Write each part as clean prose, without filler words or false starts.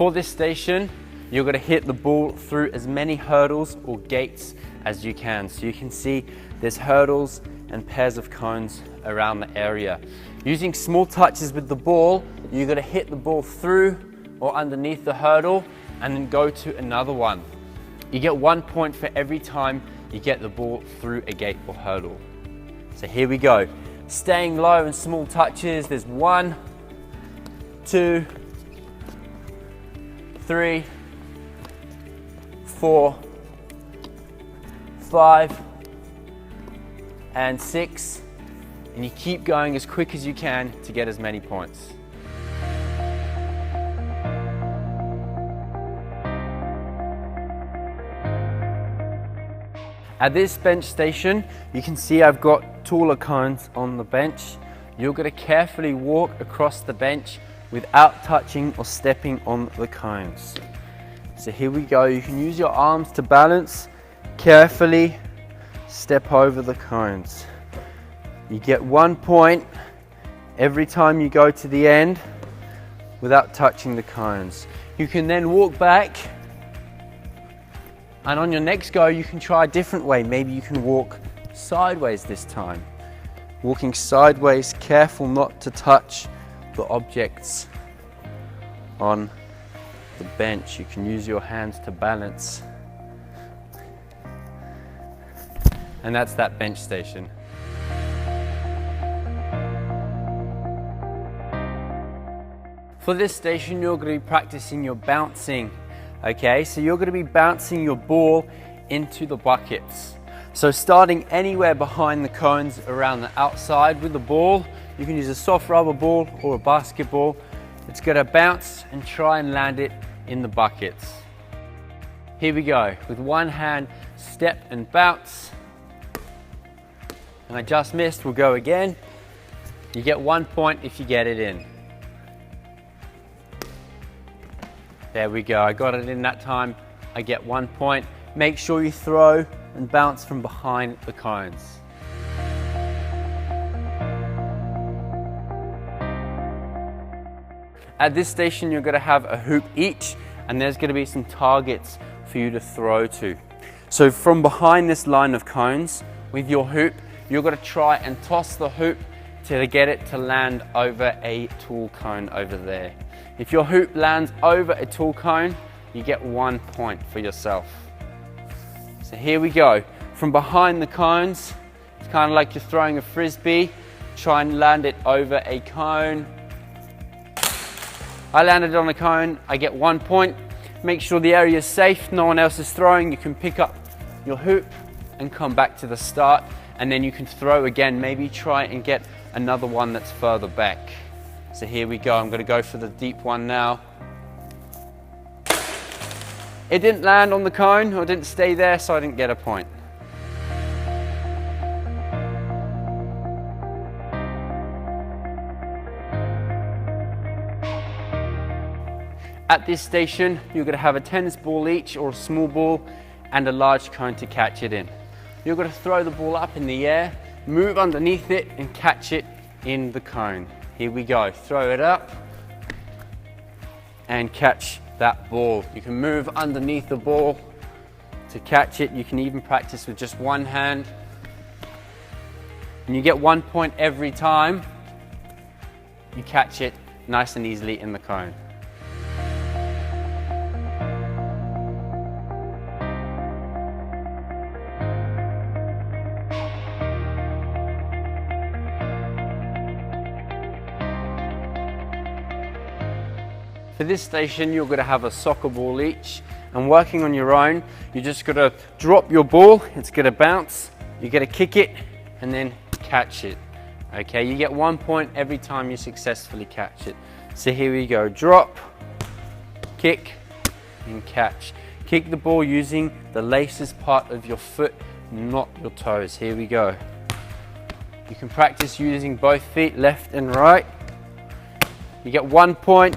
For this station, you're going to hit the ball through as many hurdles or gates as you can. So you can see there's hurdles and pairs of cones around the area. Using small touches with the ball, you're going to hit the ball through or underneath the hurdle and then go to another one. You get 1 point for every time you get the ball through a gate or hurdle. So here we go. Staying low and small touches. There's 1, 2, 3, 4, 5, and 6. And you keep going as quick as you can to get as many points. At this bench station, you can see I've got taller cones on the bench. You're going to carefully walk across the bench without touching or stepping on the cones. So here we go. You can use your arms to balance. Carefully step over the cones. You get 1 point every time you go to the end without touching the cones. You can then walk back, and on your next go you can try a different way. Maybe you can walk sideways this time. Walking sideways, careful not to touch the objects on the bench. You can use your hands to balance. And that's that bench station. For this station, you're going to be practicing your bouncing. Okay, so you're going to be bouncing your ball into the buckets. So starting anywhere behind the cones around the outside with the ball, you can use a soft rubber ball or a basketball. It's going to bounce and try and land it in the buckets. Here we go. With one hand, step and bounce. And I just missed. We'll go again. You get 1 point if you get it in. There we go. I got it in that time. I get 1 point. Make sure you throw and bounce from behind the cones. At this station, you're going to have a hoop each, and there's going to be some targets for you to throw to. So from behind this line of cones with your hoop, you're going to try and toss the hoop to get it to land over a tall cone over there. If your hoop lands over a tall cone, you get 1 point for yourself. So here we go. From behind the cones, it's kind of like you're throwing a frisbee. Try and land it over a cone. I landed on a cone, I get 1 point. Make sure the area is safe, no one else is throwing. You can pick up your hoop and come back to the start, and then you can throw again. Maybe try and get another one that's further back. So here we go. I'm going to go for the deep one now. It didn't land on the cone, or didn't stay there, so I didn't get a point. At this station, you're going to have a tennis ball each, or a small ball, and a large cone to catch it in. You're going to throw the ball up in the air, move underneath it, and catch it in the cone. Here we go. Throw it up and catch that ball. You can move underneath the ball to catch it. You can even practice with just one hand. And you get 1 point every time you catch it nice and easily in the cone. For this station, you're going to have a soccer ball each, and working on your own, you're just going to drop your ball, it's going to bounce, you're going to kick it, and then catch it. Okay, you get 1 point every time you successfully catch it. So here we go, drop, kick, and catch. Kick the ball using the laces part of your foot, not your toes. Here we go. You can practice using both feet, left and right. You get 1 point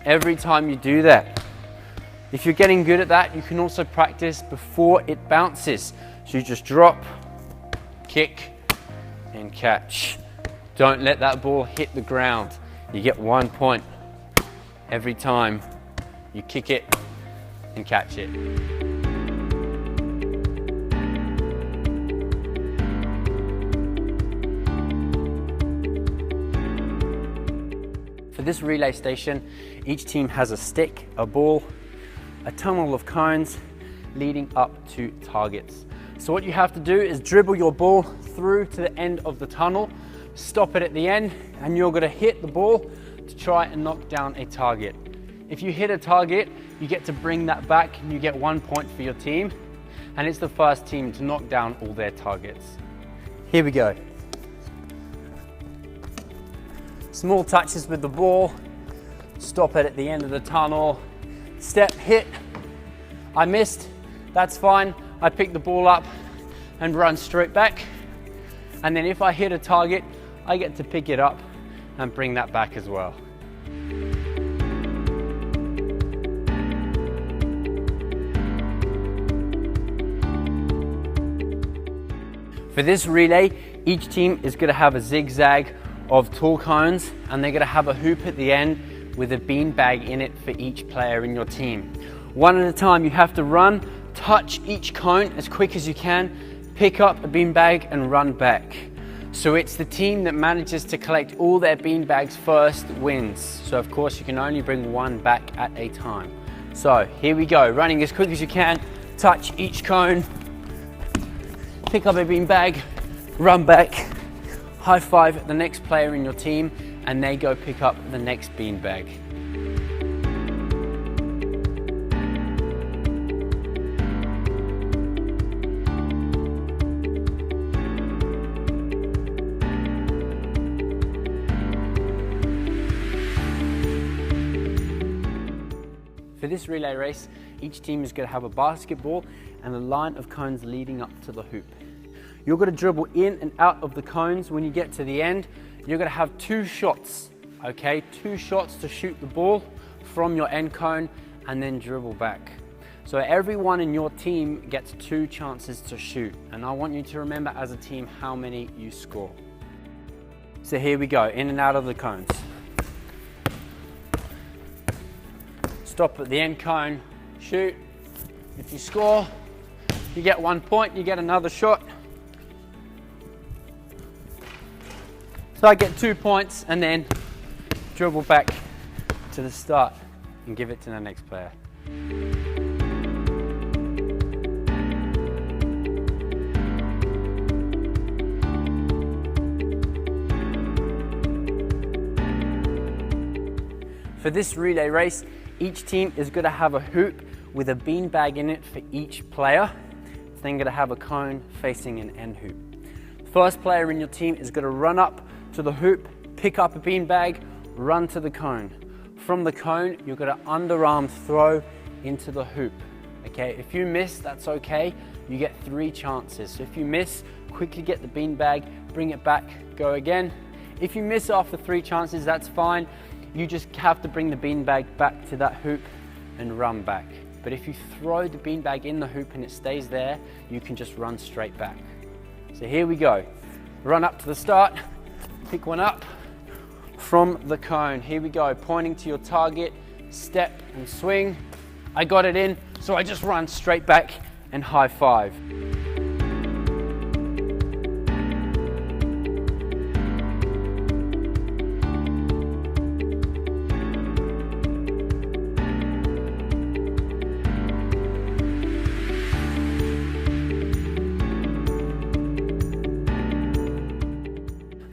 every time you do that. If you're getting good at that, you can also practice before it bounces. So you just drop, kick, and catch. Don't let that ball hit the ground. You get 1 point every time you kick it and catch it. For this relay station, each team has a stick, a ball, a tunnel of cones leading up to targets. So what you have to do is dribble your ball through to the end of the tunnel, stop it at the end, and you're going to hit the ball to try and knock down a target. If you hit a target, you get to bring that back and you get 1 point for your team, and it's the first team to knock down all their targets. Here we go. Small touches with the ball, stop it at the end of the tunnel, step, hit. I missed, that's fine. I pick the ball up and run straight back. And then if I hit a target, I get to pick it up and bring that back as well. For this relay, each team is going to have a zigzag of tall cones, and they're going to have a hoop at the end with a bean bag in it for each player in your team. One at a time, you have to run, touch each cone as quick as you can, pick up a bean bag and run back. So it's the team that manages to collect all their bean bags first wins. So of course you can only bring one back at a time. So here we go, running as quick as you can, touch each cone, pick up a bean bag, run back, high five the next player in your team, and they go pick up the next bean bag. For this relay race, each team is going to have a basketball and a line of cones leading up to the hoop. You're going to dribble in and out of the cones. When you get to the end, you're going to have 2 shots, okay? 2 shots to shoot the ball from your end cone and then dribble back. So everyone in your team gets 2 chances to shoot, and I want you to remember as a team how many you score. So here we go, in and out of the cones. Stop at the end cone, shoot. If you score, you get 1 point, you get another shot. So I get 2 points and then dribble back to the start and give it to the next player. For this relay race, each team is going to have a hoop with a bean bag in it for each player. It's then going to have a cone facing an end hoop. The first player in your team is going to run up to the hoop, pick up a bean bag, run to the cone. From the cone, you're going to underarm throw into the hoop. Okay, if you miss, that's okay. You get 3 chances. So if you miss, quickly get the bean bag, bring it back, go again. If you miss after 3 chances, that's fine. You just have to bring the bean bag back to that hoop and run back. But if you throw the bean bag in the hoop and it stays there, you can just run straight back. So here we go. Run up to the start, pick one up from the cone. Here we go, pointing to your target, step and swing. I got it in, so I just run straight back and high five.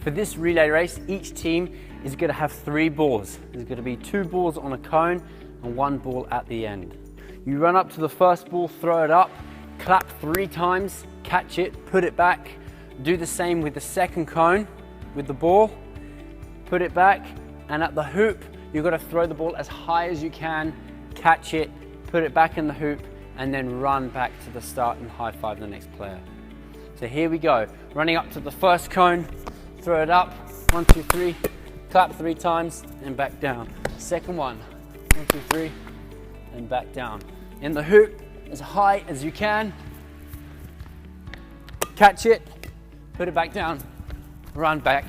For this relay race, each team is going to have 3 balls. There's going to be 2 balls on a cone and 1 ball at the end. You run up to the first ball, throw it up, clap 3 times, catch it, put it back. Do the same with the second cone with the ball, put it back, and at the hoop, you've got to throw the ball as high as you can, catch it, put it back in the hoop, and then run back to the start and high five the next player. So here we go, running up to the first cone, throw it up, 1, 2, 3, clap 3 times and back down. Second one, 1, 2, 3, and back down. In the hoop, as high as you can, catch it, put it back down, run back,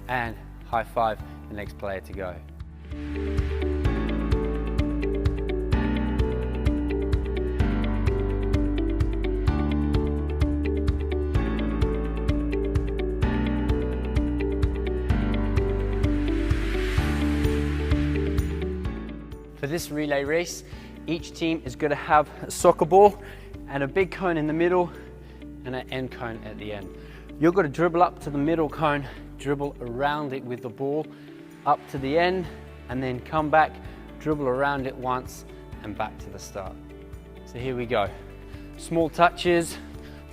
and high five the next player to go. this relay race, each team is going to have a soccer ball and a big cone in the middle and an end cone at the end. You're going to dribble up to the middle cone, dribble around it with the ball up to the end, and then come back, dribble around it once and back to the start. So here we go. Small touches,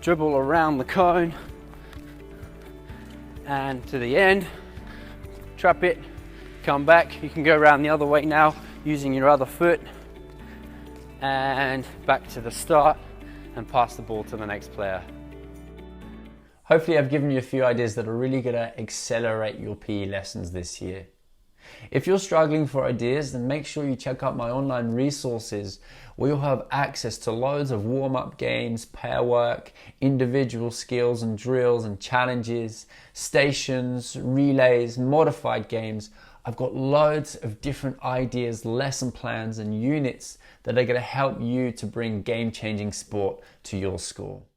dribble around the cone and to the end, trap it, come back. You can go around the other way now using your other foot and back to the start and pass the ball to the next player. Hopefully I've given you a few ideas that are really going to accelerate your PE lessons this year. If you're struggling for ideas, then make sure you check out my online resources where you'll have access to loads of warm-up games, pair work, individual skills and drills and challenges, stations, relays, modified games. I've got loads of different ideas, lesson plans and units that are going to help you to bring game-changing sport to your school.